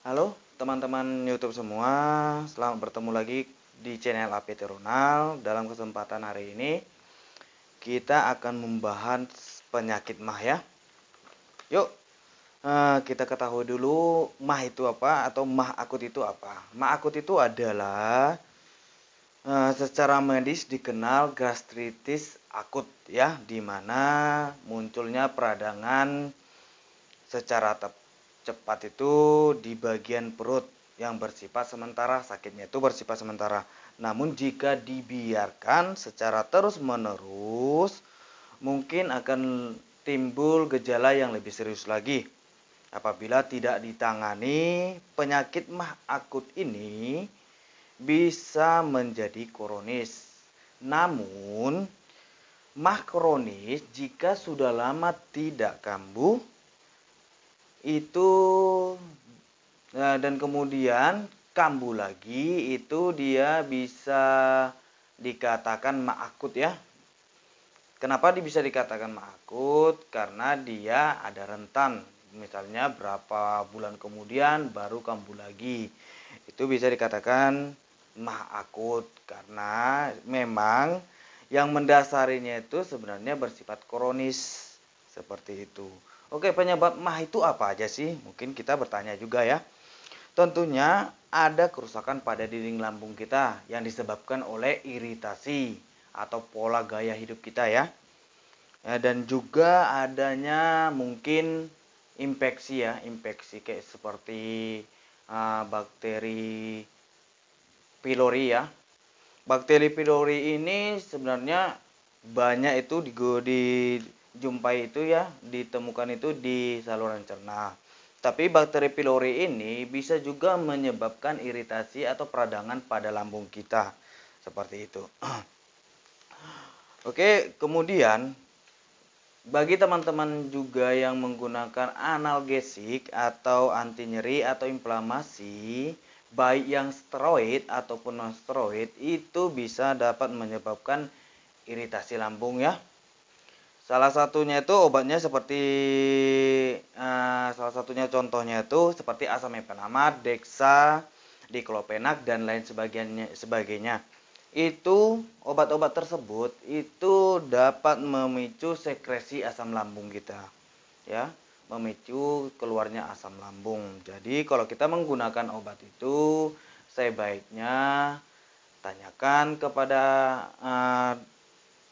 Halo teman-teman YouTube semua, selamat bertemu lagi di channel APT Ronald. Dalam kesempatan hari ini kita akan membahas penyakit MAH ya. Yuk kita ketahui dulu MAH itu apa atau MAH akut itu apa. MAH akut itu adalah secara medis dikenal gastritis akut ya, dimana munculnya peradangan secara cepat itu di bagian perut yang bersifat sementara, sakitnya itu bersifat sementara. Namun jika dibiarkan secara terus-menerus, mungkin akan timbul gejala yang lebih serius lagi. Apabila tidak ditangani, penyakit MAH akut ini bisa menjadi kronis. Namun, MAH kronis jika sudah lama tidak kambuh, itu dan kemudian kambuh lagi, itu dia bisa dikatakan MAH akut ya. Kenapa bisa dikatakan MAH akut? Karena dia ada rentan, misalnya berapa bulan kemudian baru kambuh lagi. Itu bisa dikatakan MAH akut karena memang yang mendasarinya itu sebenarnya bersifat kronis seperti itu. Oke, penyebab MAH itu apa aja sih? Mungkin kita bertanya juga ya. Tentunya ada kerusakan pada dinding lambung kita yang disebabkan oleh iritasi atau pola gaya hidup kita ya. Dan juga adanya mungkin infeksi ya, infeksi kayak seperti bakteri pylori ya. Bakteri pylori ini sebenarnya banyak itu dijumpai itu ya, ditemukan itu di saluran cerna. Tapi bakteri pylori ini bisa juga menyebabkan iritasi atau peradangan pada lambung kita. Seperti itu. Oke, kemudian bagi teman-teman juga yang menggunakan analgesik atau anti nyeri atau inflamasi, baik yang steroid ataupun non steroid, itu bisa dapat menyebabkan iritasi lambung ya. Salah satunya itu obatnya seperti salah satunya contohnya itu seperti asam epenamat, dexa, diklopenak dan lain sebagainya. Itu obat-obat tersebut itu dapat memicu sekresi asam lambung kita. Ya, memicu keluarnya asam lambung. Jadi kalau kita menggunakan obat itu sebaiknya tanyakan kepada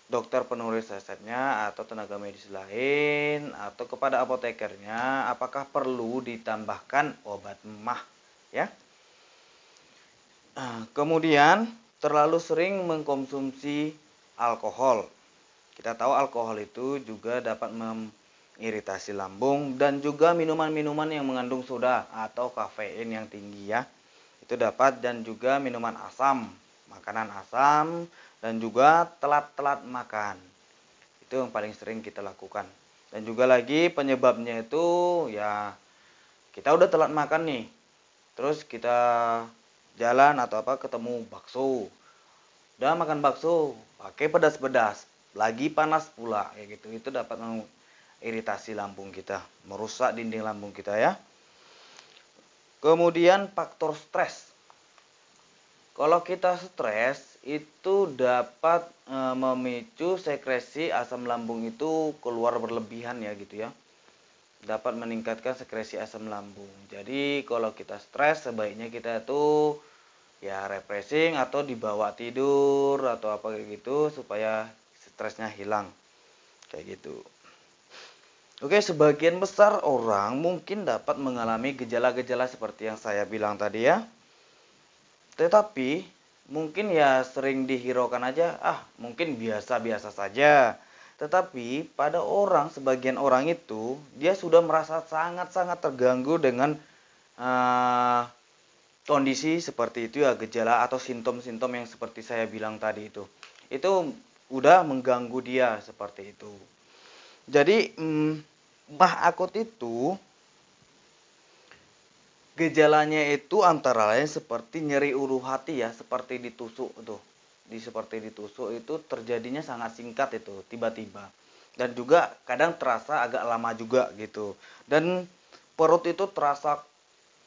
dokter penulis resepnya atau tenaga medis lain atau kepada apotekernya apakah perlu ditambahkan obat MAH ya. Kemudian terlalu sering mengkonsumsi alkohol. Kita tahu alkohol itu juga dapat mengiritasi lambung dan juga minuman-minuman yang mengandung soda atau kafein yang tinggi ya. Itu dapat, dan juga minuman asam, makanan asam, dan juga telat-telat makan. Itu yang paling sering kita lakukan. Dan juga lagi penyebabnya itu ya kita udah telat makan nih. Terus kita jalan atau apa ketemu bakso. Udah makan bakso, pakai pedas-pedas, lagi panas pula kayak gitu. Itu dapat mengiritasi lambung kita, merusak dinding lambung kita ya. Kemudian faktor stres. Kalau kita stres itu dapat memicu sekresi asam lambung itu keluar berlebihan ya gitu ya. Dapat meningkatkan sekresi asam lambung. Jadi kalau kita stres sebaiknya kita itu ya refreshing atau dibawa tidur atau apa kayak gitu supaya stresnya hilang. Kayak gitu. Oke, sebagian besar orang mungkin dapat mengalami gejala-gejala seperti yang saya bilang tadi ya. Tetapi mungkin ya sering dihiraukan aja, mungkin biasa-biasa saja. Tetapi pada sebagian orang itu dia sudah merasa sangat-sangat terganggu dengan kondisi seperti itu ya, gejala atau simptom-simptom yang seperti saya bilang tadi itu. Itu udah mengganggu dia seperti itu. Jadi MAH akut itu gejalanya itu antara lain seperti nyeri ulu hati ya, seperti ditusuk tuh. Seperti ditusuk itu terjadinya sangat singkat itu, tiba-tiba. Dan juga kadang terasa agak lama juga gitu. Dan perut itu terasa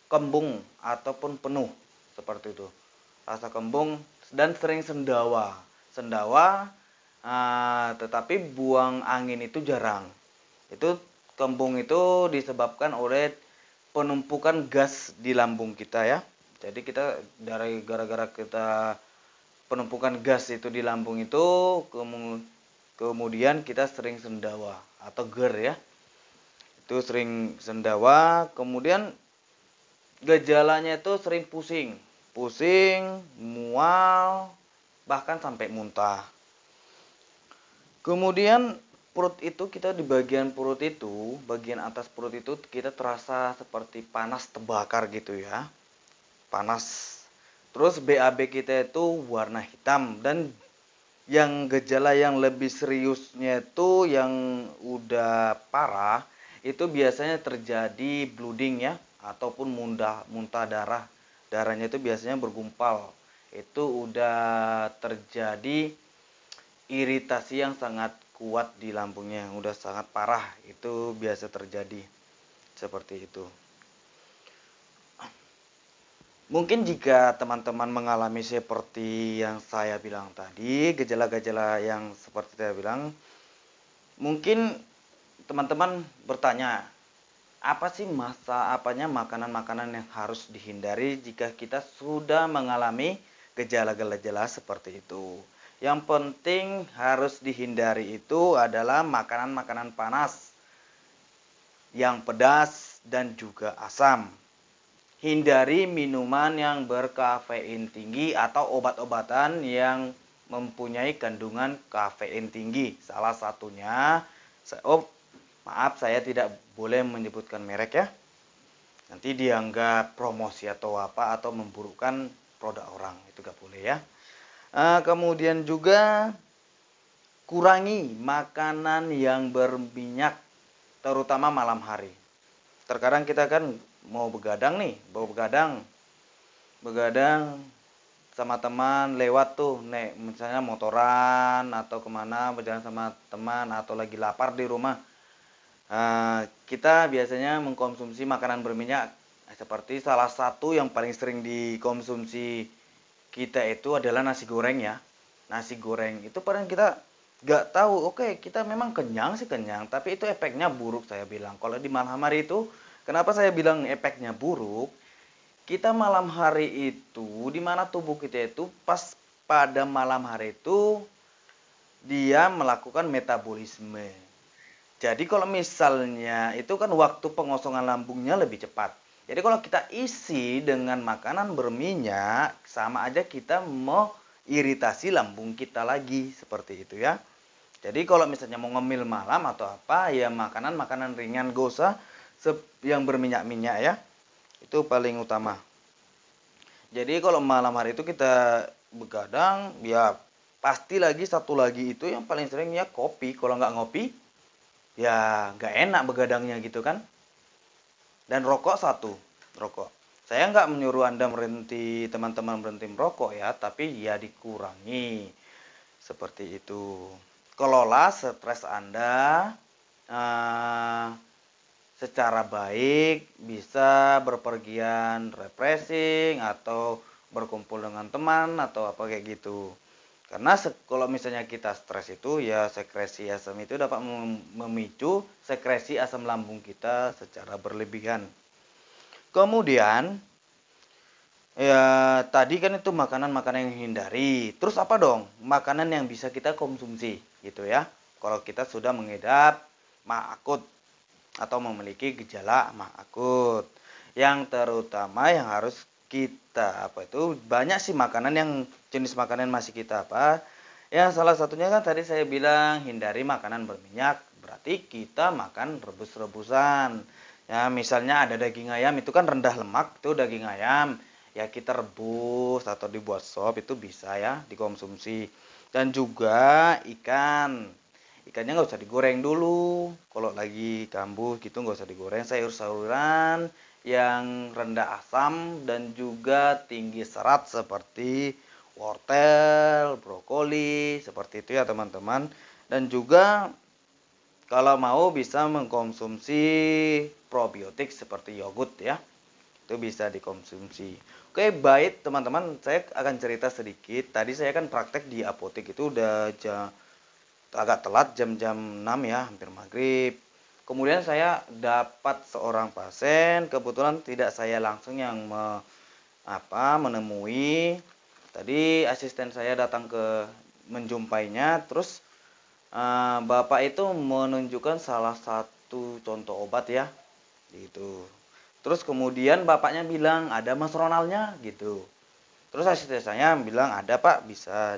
kembung ataupun penuh seperti itu. Rasa kembung dan sering sendawa. Tetapi buang angin itu jarang. Itu kembung itu disebabkan oleh penumpukan gas di lambung kita ya. Jadi kita dari gara-gara kita penumpukan gas itu di lambung itu, kemudian kita sering sendawa atau GER ya. Itu sering sendawa, kemudian gejalanya itu sering pusing, mual, bahkan sampai muntah. Kemudian perut itu, kita di bagian perut itu, bagian atas perut itu kita terasa seperti panas terbakar gitu ya. Panas. Terus BAB kita itu warna hitam, dan yang gejala yang lebih seriusnya itu yang udah parah itu biasanya terjadi bleeding ya, ataupun muntah darah. Darahnya itu biasanya bergumpal. Itu udah terjadi iritasi yang sangat kuat di lambungnya, yang udah sangat parah. Itu biasa terjadi seperti itu. Mungkin jika teman-teman mengalami seperti yang saya bilang tadi, gejala-gejala yang seperti saya bilang, mungkin teman-teman bertanya, apa sih makanan-makanan yang harus dihindari jika kita sudah mengalami gejala-gejala seperti itu. Yang penting harus dihindari itu adalah makanan-makanan panas, yang pedas dan juga asam. Hindari minuman yang berkafein tinggi atau obat-obatan yang mempunyai kandungan kafein tinggi. Salah satunya, maaf saya tidak boleh menyebutkan merek ya. Nanti dianggap promosi atau apa, atau memburukkan produk orang. Itu gak boleh ya. Kemudian juga kurangi makanan yang berminyak, terutama malam hari. Terkadang kita kan mau begadang sama teman lewat tuh, misalnya motoran atau kemana, berjalan sama teman, atau lagi lapar di rumah. Kita biasanya mengkonsumsi makanan berminyak, seperti salah satu yang paling sering dikonsumsi kita itu adalah nasi goreng ya. Nasi goreng itu padahal kita gak tahu, oke, kita memang kenyang, tapi itu efeknya buruk saya bilang. Kalau di malam hari itu, kenapa saya bilang efeknya buruk? Kita malam hari itu, dimana tubuh kita itu pas pada malam hari itu dia melakukan metabolisme. Jadi kalau misalnya itu kan waktu pengosongan lambungnya lebih cepat. Jadi kalau kita isi dengan makanan berminyak, sama aja kita mau iritasi lambung kita lagi, seperti itu ya. Jadi kalau misalnya mau ngemil malam atau apa, ya makanan-makanan ringan, gak usah yang berminyak-minyak ya. Itu paling utama. Jadi kalau malam hari itu kita begadang, ya pasti lagi satu lagi itu yang paling sering ya kopi. Kalau nggak ngopi, ya nggak enak begadangnya gitu kan. Dan rokok satu, rokok. Saya nggak menyuruh Anda teman-teman berhenti merokok ya, tapi ya dikurangi. Seperti itu. Kelola stres Anda secara baik, bisa berpergian refreshing atau berkumpul dengan teman atau apa kayak gitu. Karena kalau misalnya kita stres itu ya sekresi asam itu dapat memicu sekresi asam lambung kita secara berlebihan. Kemudian ya tadi kan itu makanan-makanan yang hindari. Terus apa dong? Makanan yang bisa kita konsumsi gitu ya. Kalau kita sudah mengidap MA akut atau memiliki gejala MA akut. Yang terutama yang harus kita banyak sih makanan yang jenis makanan masih kita ya, salah satunya kan tadi saya bilang hindari makanan berminyak, berarti kita makan rebus-rebusan ya. Misalnya ada daging ayam, itu kan rendah lemak, itu daging ayam ya, kita rebus atau dibuat sop, itu bisa ya dikonsumsi. Dan juga ikannya nggak usah digoreng dulu. Kalau lagi kambuh gitu nggak usah digoreng. Sayur-sayuran yang rendah asam dan juga tinggi serat seperti wortel, brokoli, seperti itu ya teman-teman. Dan juga kalau mau bisa mengkonsumsi probiotik seperti yogurt ya. itu bisa dikonsumsi. Oke, baik teman-teman, saya akan cerita sedikit. Tadi saya kan praktek di apotek itu udah agak telat, jam-jam 6 ya, hampir maghrib. Kemudian saya dapat seorang pasien, kebetulan tidak saya langsung yang menemui. Tadi asisten saya datang ke menjumpainya, terus bapak itu menunjukkan salah satu contoh obat ya, gitu. Terus kemudian bapaknya bilang ada Mas Ronaldnya gitu. Terus asisten saya bilang ada Pak, bisa.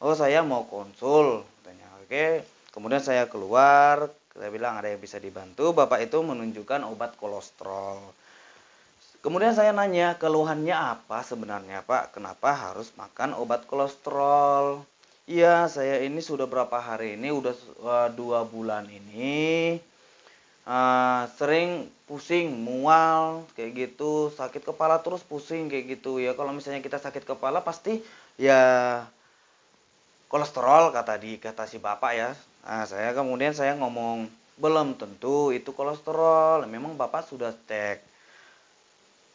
Oh saya mau konsul, katanya. Oke. Kemudian saya keluar, saya bilang ada yang bisa dibantu. Bapak itu menunjukkan obat kolesterol. Kemudian saya nanya keluhannya apa sebenarnya Pak? Kenapa harus makan obat kolesterol? Iya saya ini sudah berapa hari ini, udah 2 bulan ini sering pusing, mual, kayak gitu, sakit kepala terus pusing kayak gitu ya. Kalau misalnya kita sakit kepala pasti ya kolesterol kata si bapak ya. Nah, saya ngomong belum tentu itu kolesterol. Memang bapak sudah cek.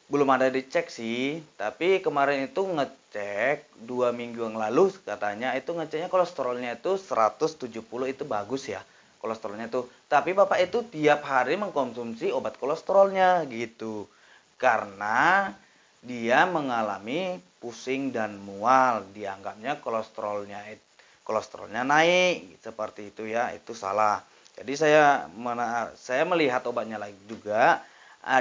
Belum ada dicek sih, tapi kemarin itu ngecek 2 minggu yang lalu katanya itu ngeceknya kolesterolnya itu 170 itu bagus ya kolesterolnya tuh. Tapi bapak itu tiap hari mengkonsumsi obat kolesterolnya gitu. Karena dia mengalami pusing dan mual, dianggapnya kolesterolnya naik seperti itu ya, itu salah. Jadi saya melihat obatnya lagi juga.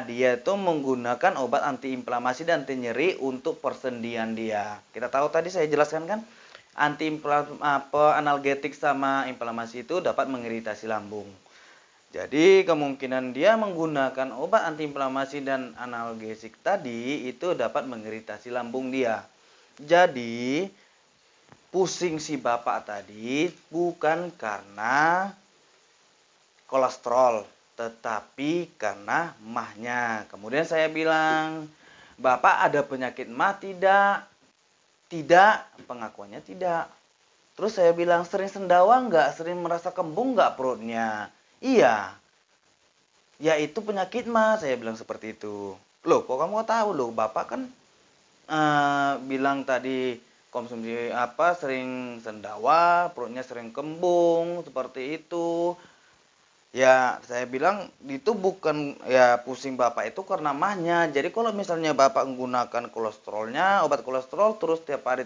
Dia itu menggunakan obat antiinflamasi dan anti nyeri untuk persendian dia. Kita tahu tadi saya jelaskan kan, analgetik sama inflamasi itu dapat mengiritasi lambung. Jadi kemungkinan dia menggunakan obat antiinflamasi dan analgesik tadi itu dapat mengiritasi lambung dia. Jadi pusing si bapak tadi bukan karena kolesterol, tetapi karena mahnya. Kemudian saya bilang, Bapak ada penyakit mah? Tidak. Tidak, pengakuannya tidak. Terus saya bilang, sering sendawa enggak? Sering merasa kembung enggak perutnya? Iya. Ya itu penyakit mah, saya bilang seperti itu. Loh, kok kamu tahu loh? Bapak kan bilang tadi konsumsi sering sendawa, perutnya sering kembung, seperti itu. Ya, saya bilang itu bukan ya pusing bapak itu karena mahnya. Jadi kalau misalnya bapak menggunakan kolesterolnya, obat kolesterol terus tiap hari,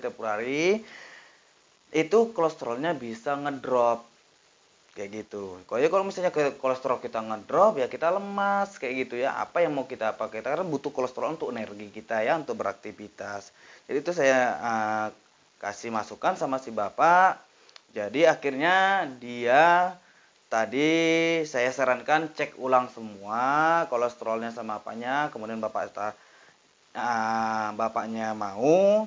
itu kolesterolnya bisa ngedrop kayak gitu. Kalau misalnya kolesterol kita ngedrop ya kita lemas kayak gitu ya. Apa yang mau kita pakai? Kita kan butuh kolesterol untuk energi kita ya, untuk beraktivitas. Jadi itu saya kasih masukan sama si bapak. Jadi akhirnya dia tadi saya sarankan cek ulang semua kolesterolnya sama apanya, kemudian bapaknya mau,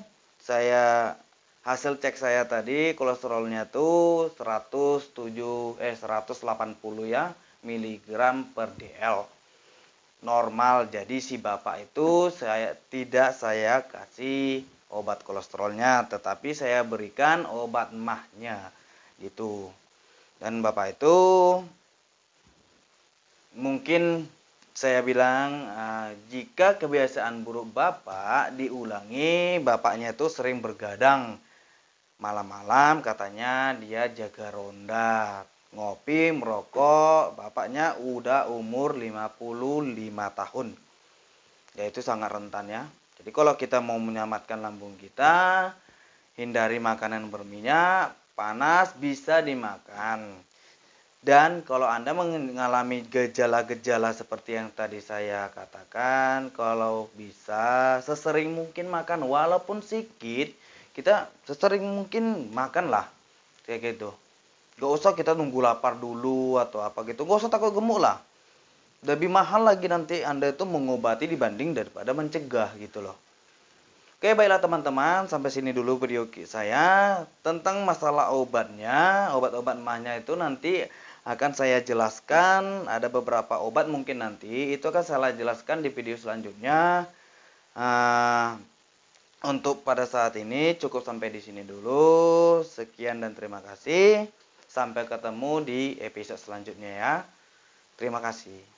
hasil cek saya tadi kolesterolnya tuh 180 ya miligram per dl. Normal, jadi si bapak itu tidak saya kasih obat kolesterolnya, tetapi saya berikan obat mahnya gitu. Dan bapak itu mungkin saya bilang jika kebiasaan buruk bapak diulangi, bapaknya itu sering bergadang malam-malam, katanya dia jaga ronda, ngopi, merokok, bapaknya udah umur 55 tahun. Ya itu sangat rentan ya. Jadi kalau kita mau menyelamatkan lambung kita, hindari makanan berminyak, panas bisa dimakan. Dan kalau Anda mengalami gejala-gejala seperti yang tadi saya katakan, kalau bisa sesering mungkin makan, walaupun sedikit, kita sesering mungkin makanlah kayak gitu. Gak usah kita nunggu lapar dulu atau apa gitu, gak usah takut gemuk lah. Lebih mahal lagi nanti Anda itu mengobati dibanding daripada mencegah gitu loh. Oke, baiklah teman-teman, sampai sini dulu video saya tentang masalah obatnya. Obat-obat mahnya itu nanti akan saya jelaskan. Ada beberapa obat mungkin nanti itu akan saya jelaskan di video selanjutnya. Untuk pada saat ini cukup sampai di sini dulu. Sekian dan terima kasih. Sampai ketemu di episode selanjutnya ya. Terima kasih.